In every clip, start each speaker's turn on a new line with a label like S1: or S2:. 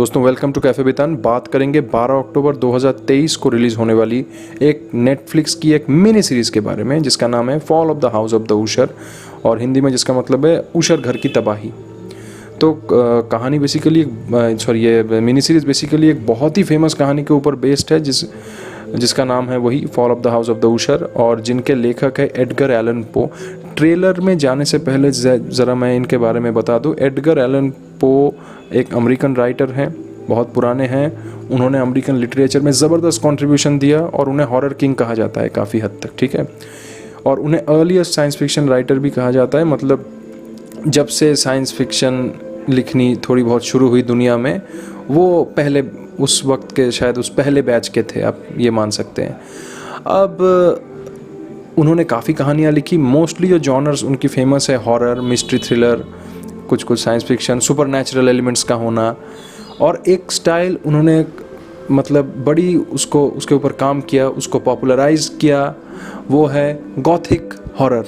S1: दोस्तों welcome to cafe बितान। बात करेंगे 12 अक्टूबर 2023 को रिलीज़ होने वाली एक नेटफ्लिक्स की एक मिनी सीरीज़ के बारे में जिसका नाम है fall of the house of the Usher, और हिंदी में जिसका मतलब है उशर घर की तबाही। तो कहानी बेसिकली ये मिनी सीरीज़ बेसिकली एक बहुत ही फेमस कहानी के ऊपर बेस्ड है जिसका नाम है वही fall of the house of the Usher, और जिनके लेखक है एडगर एलन पो। ट्रेलर में जाने से पहले ज़रा मैं इनके बारे में बता दूं। एडगर एलन पो एक अमेरिकन राइटर हैं, बहुत पुराने हैं। उन्होंने अमेरिकन लिटरेचर में ज़बरदस्त कंट्रीब्यूशन दिया और उन्हें हॉरर किंग कहा जाता है काफ़ी हद तक, ठीक है। और उन्हें अर्लीस्ट साइंस फिक्शन राइटर भी कहा जाता है, मतलब जब से साइंस फिक्शन लिखनी थोड़ी बहुत शुरू हुई दुनिया में, वो पहले उस वक्त के शायद उस पहले बैच के थे, आप ये मान सकते हैं। अब उन्होंने काफ़ी कहानियाँ लिखी। मोस्टली जो जॉनर्स उनकी फेमस है हॉरर, मिस्ट्री, थ्रिलर, कुछ साइंस फिक्शन, सुपरनैचुरल एलिमेंट्स का होना, और एक स्टाइल उन्होंने मतलब बड़ी उसके ऊपर काम किया, उसको पॉपुलराइज किया, वो है गॉथिक हॉरर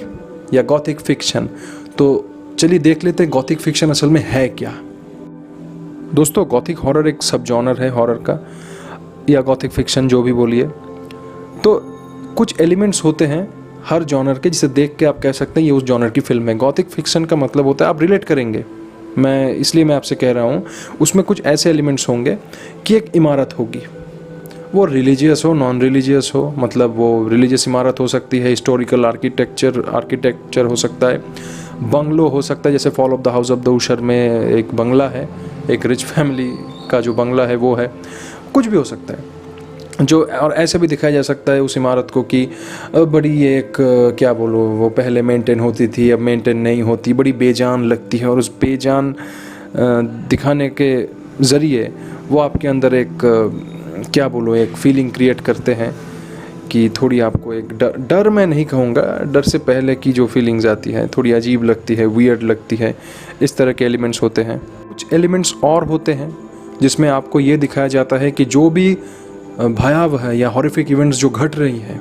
S1: या गॉथिक फिक्शन। तो चलिए देख लेते हैं गॉथिक फिक्शन असल में है क्या। दोस्तों गॉथिक हॉरर एक सब जॉनर है हॉरर का, या गॉथिक फिक्शन जो भी बोलिए। तो कुछ एलिमेंट्स होते हैं हर जॉनर के जिसे देख के आप कह सकते हैं ये उस जॉनर की फिल्म है। गॉथिक फिक्शन का मतलब होता है आप रिलेट करेंगे, इसलिए मैं आपसे कह रहा हूँ। उसमें कुछ ऐसे एलिमेंट्स होंगे कि एक इमारत होगी, वो रिलीजियस हो, नॉन रिलीजियस हो, मतलब वो रिलीजियस इमारत हो सकती है, हिस्टोरिकल आर्किटेक्चर हो सकता है, बंगलो हो सकता है, जैसे fall of the house of the Usher में एक बंगला है, एक रिच फैमिली का जो बंगला है वो है, कुछ भी हो सकता है जो। और ऐसे भी दिखाया जा सकता है उस इमारत को कि बड़ी एक क्या बोलो, वो पहले मेंटेन होती थी, अब मेंटेन नहीं होती, बड़ी बेजान लगती है, और उस बेजान दिखाने के ज़रिए वो आपके अंदर एक क्या बोलो एक फीलिंग क्रिएट करते हैं कि थोड़ी आपको एक डर मैं नहीं कहूँगा, डर से पहले की जो फीलिंग्स आती है थोड़ी अजीब लगती है, वियर्ड लगती है। इस तरह के एलिमेंट्स होते हैं। कुछ एलिमेंट्स और होते हैं जिसमें आपको ये दिखाया जाता है कि जो भी भयावह या हॉरिफिक इवेंट्स जो घट रही है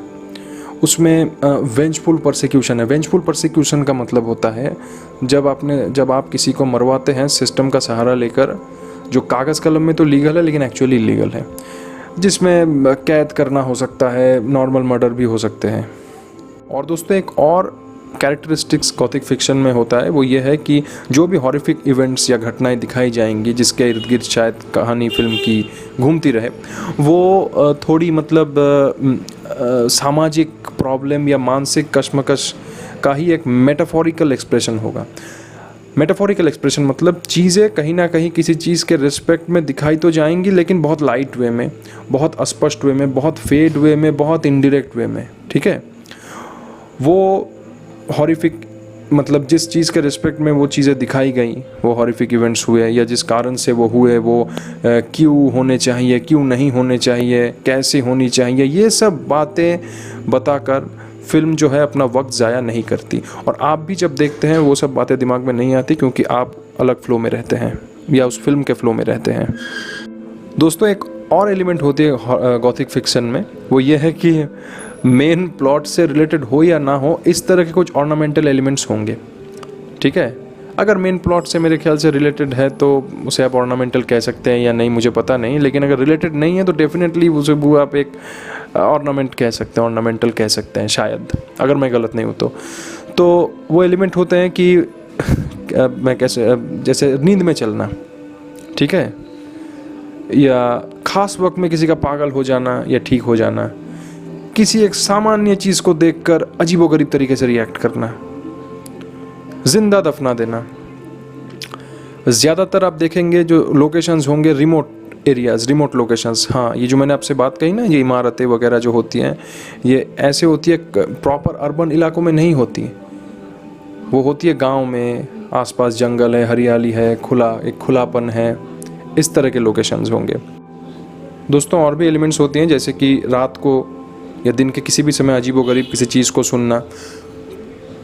S1: उसमें वेंजफुल परसिक्यूशन है। वेंजफुल परसिक्यूशन का मतलब होता है जब आप किसी को मरवाते हैं सिस्टम का सहारा लेकर, जो कागज़ कलम में तो लीगल है लेकिन एक्चुअली इलीगल है, जिसमें कैद करना हो सकता है, नॉर्मल मर्डर भी हो सकते हैं। और दोस्तों एक और कैरेक्टरिस्टिक्स गॉथिक फिक्शन में होता है, वो ये है कि जो भी हॉरिफिक इवेंट्स या घटनाएं दिखाई जाएंगी जिसके इर्द गिर्द शायद कहानी फिल्म की घूमती रहे, वो थोड़ी मतलब सामाजिक प्रॉब्लम या मानसिक कश्मकश का ही एक मेटाफोरिकल एक्सप्रेशन होगा। मेटाफोरिकल एक्सप्रेशन मतलब चीज़ें कहीं ना कहीं किसी चीज़ के रिस्पेक्ट में दिखाई तो जाएंगी लेकिन बहुत लाइट वे में, बहुत अस्पष्ट वे में, बहुत फेड वे में, बहुत इनडायरेक्ट वे में, ठीक है। वो हॉरिफिक मतलब जिस चीज़ के रिस्पेक्ट में वो चीज़ें दिखाई गई, वो हॉरिफिक इवेंट्स हुए या जिस कारण से वो हुए, वो क्यों होने चाहिए, क्यों नहीं होने चाहिए, कैसे होनी चाहिए, ये सब बातें बताकर फिल्म जो है अपना वक्त ज़ाया नहीं करती। और आप भी जब देखते हैं वो सब बातें दिमाग में नहीं आती, क्योंकि आप अलग फ्लो में रहते हैं या उस फिल्म के फ्लो में रहते हैं। दोस्तों एक और एलिमेंट होती है गॉथिक फिक्शन में, वो ये है कि मेन प्लॉट से रिलेटेड हो या ना हो, इस तरह के कुछ ऑर्नामेंटल एलिमेंट्स होंगे, ठीक है। अगर मेन प्लॉट से मेरे ख्याल से रिलेटेड है तो उसे आप ऑर्नामेंटल कह सकते हैं या नहीं, मुझे पता नहीं, लेकिन अगर रिलेटेड नहीं है तो डेफिनेटली उसे वो आप एक ऑर्नामेंट कह सकते हैं, ऑर्नामेंटल कह सकते हैं शायद, अगर मैं गलत नहीं हूँ तो वो एलिमेंट होते हैं कि मैं कैसे, जैसे नींद में चलना, ठीक है, या ख़ास वक्त में किसी का पागल हो जाना या ठीक हो जाना, किसी एक सामान्य चीज़ को देखकर अजीबोगरीब तरीके से रिएक्ट करना, जिंदा दफना देना। ज़्यादातर आप देखेंगे जो लोकेशंस होंगे रिमोट एरियाज़, रिमोट लोकेशंस। हाँ, ये जो मैंने आपसे बात कही ना, ये इमारतें वगैरह जो होती हैं ये ऐसे होती है, प्रॉपर अर्बन इलाकों में नहीं होती, वो होती है गांव में, आसपास जंगल है, हरियाली है, एक खुलापन है, इस तरह के लोकेशंस होंगे। दोस्तों और भी एलिमेंट्स होती हैं जैसे कि रात को या दिन के किसी भी समय अजीबोगरीब किसी चीज़ को सुनना,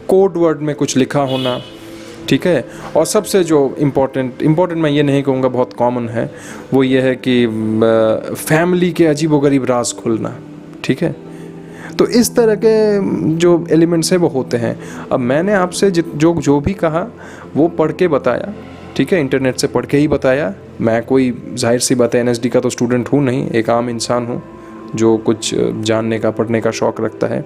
S1: कोड वर्ड में कुछ लिखा होना, ठीक है। और सबसे जो इम्पोर्टेंट मैं ये नहीं कहूँगा बहुत कॉमन है, वो ये है कि फैमिली के अजीबोगरीब राज खुलना, ठीक है। तो इस तरह के जो एलिमेंट्स हैं वो होते हैं। अब मैंने आपसे जो भी कहा वो पढ़ के बताया, ठीक है, इंटरनेट से पढ़ के ही बताया। मैं कोई जाहिर सी बात है NSD का तो स्टूडेंट हूँ नहीं, एक आम इंसान हूँ जो कुछ जानने का पढ़ने का शौक़ रखता है।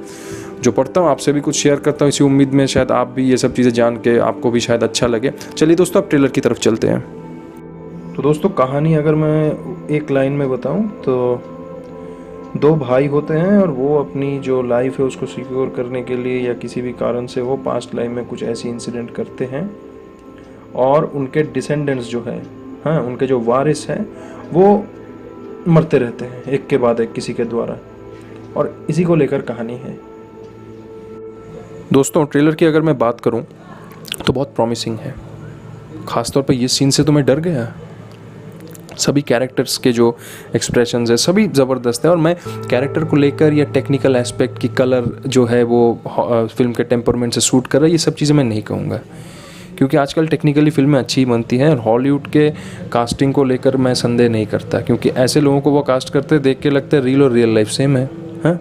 S1: जो पढ़ता हूँ आपसे भी कुछ शेयर करता हूँ, इसी उम्मीद में शायद आप भी ये सब चीज़ें जान के आपको भी शायद अच्छा लगे। चलिए दोस्तों, अब ट्रेलर की तरफ चलते हैं। तो दोस्तों, कहानी अगर मैं एक लाइन में बताऊँ तो 2 भाई होते हैं और वो अपनी जो लाइफ है उसको सिक्योर करने के लिए या किसी भी कारण से वो पास्ट लाइफ में कुछ ऐसी इंसिडेंट करते हैं और उनके डिसेंडेंट्स जो है, हाँ, उनके जो वारिस हैं वो मरते रहते हैं एक के बाद एक किसी के द्वारा, और इसी को लेकर कहानी है। दोस्तों, ट्रेलर की अगर मैं बात करूं तो बहुत प्रॉमिसिंग है। ख़ासतौर पे ये सीन से तो मैं डर गया। सभी कैरेक्टर्स के जो एक्सप्रेशंस है सभी ज़बरदस्त है, और मैं कैरेक्टर को लेकर या टेक्निकल एस्पेक्ट की कलर जो है वो फिल्म के टेम्परमेंट से सूट कर रहा है, ये सब चीज़ें मैं नहीं कहूँगा, क्योंकि आजकल टेक्निकली फिल्में अच्छी बनती हैं और हॉलीवुड के कास्टिंग को लेकर मैं संदेह नहीं करता, क्योंकि ऐसे लोगों को वो कास्ट करते देख के लगता है रियल और रियल लाइफ सेम है, हाँ।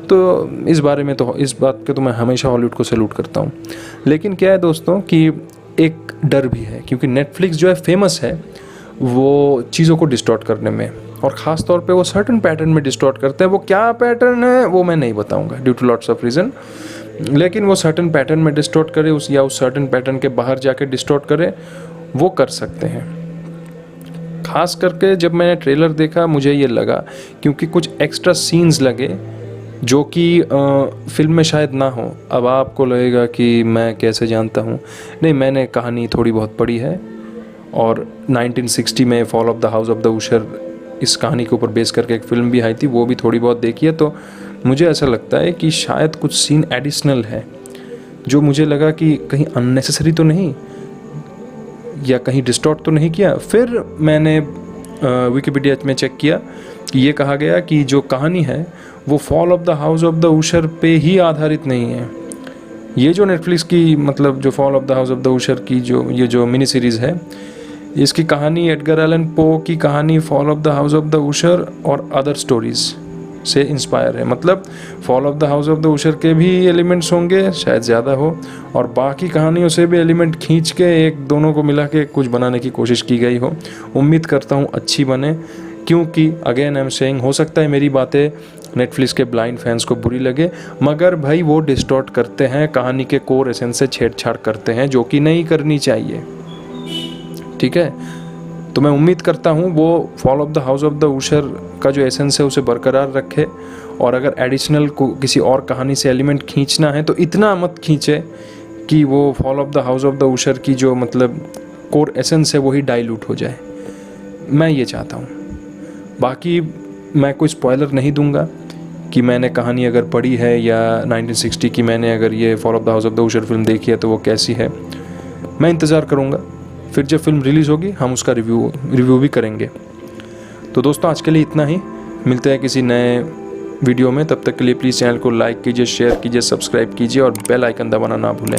S1: तो इस बारे में तो इस बात के तो मैं हमेशा हॉलीवुड को सैल्यूट करता हूँ। लेकिन क्या है दोस्तों कि एक डर भी है, क्योंकि नेटफ्लिक्स जो है फेमस है वो चीज़ों को डिस्टॉर्ट करने में, और ख़ास तौर पे वो सर्टन पैटर्न में डिस्टॉर्ट करते हैं। वो क्या पैटर्न है वो मैं नहीं बताऊंगा due to lots of reason, लेकिन वो सर्टन पैटर्न में डिस्टॉर्ट करे उस सर्टन पैटर्न के बाहर जाके डिस्टॉर्ट करे, वो कर सकते हैं। ख़ास करके जब मैंने ट्रेलर देखा मुझे ये लगा, क्योंकि कुछ एक्स्ट्रा सीन्स लगे जो कि फिल्म में शायद ना हो। अब आपको लगेगा कि मैं कैसे जानता हूँ, नहीं, मैंने कहानी थोड़ी बहुत पढ़ी है, और 1960 में fall of the house of the Usher इस कहानी के ऊपर बेस करके एक फ़िल्म भी आई थी, वो भी थोड़ी बहुत देखी है। तो मुझे ऐसा लगता है कि शायद कुछ सीन एडिशनल है जो मुझे लगा कि कहीं अननेसेसरी तो नहीं या कहीं डिस्टॉर्ट तो नहीं किया। फिर मैंने विकिपीडिया में चेक किया कि ये कहा गया कि जो कहानी है वो fall of the house of the Usher पे ही आधारित नहीं है। ये जो नेटफ्लिक्स की मतलब जो fall of the house of the Usher की जो मिनी सीरीज़ है, इसकी कहानी एडगर एलन पो की कहानी fall of the house of the Usher और अदर स्टोरीज़ से इंस्पायर है। मतलब fall of the house of the Usher के भी एलिमेंट्स होंगे, शायद ज़्यादा हो, और बाकी कहानियों से भी एलिमेंट खींच के एक दोनों को मिला के कुछ बनाने की कोशिश की गई हो। उम्मीद करता हूँ अच्छी बने, क्योंकि अगेन आई एम सेइंग, हो सकता है मेरी बातें नेटफ्लिक्स के ब्लाइंड फैंस को बुरी लगे, मगर भाई वो डिस्टॉर्ट करते हैं, कहानी के कोर एसेंस से छेड़छाड़ करते हैं, जो कि नहीं करनी चाहिए। ठीक है, तो मैं उम्मीद करता हूँ वो fall of the house of the Usher का जो एसेंस है उसे बरकरार रखे, और अगर एडिशनल को किसी और कहानी से एलिमेंट खींचना है तो इतना मत खींचे कि वो fall of the house of the Usher की जो मतलब कोर एसेंस है वही डाइल्यूट हो जाए। मैं ये चाहता हूँ। बाकी मैं कोई स्पॉइलर नहीं दूंगा कि मैंने कहानी अगर पढ़ी है या 1960 की मैंने अगर ये fall of the house of the Usher film देखी है तो वो कैसी है। मैं इंतज़ार करूँगा, फिर जब फिल्म रिलीज़ होगी हम उसका रिव्यू भी करेंगे। तो दोस्तों, आज के लिए इतना ही, मिलते हैं किसी नए वीडियो में। तब तक के लिए प्लीज़ चैनल को लाइक कीजिए, शेयर कीजिए, सब्सक्राइब कीजिए और बेल आइकन दबाना ना भूलें।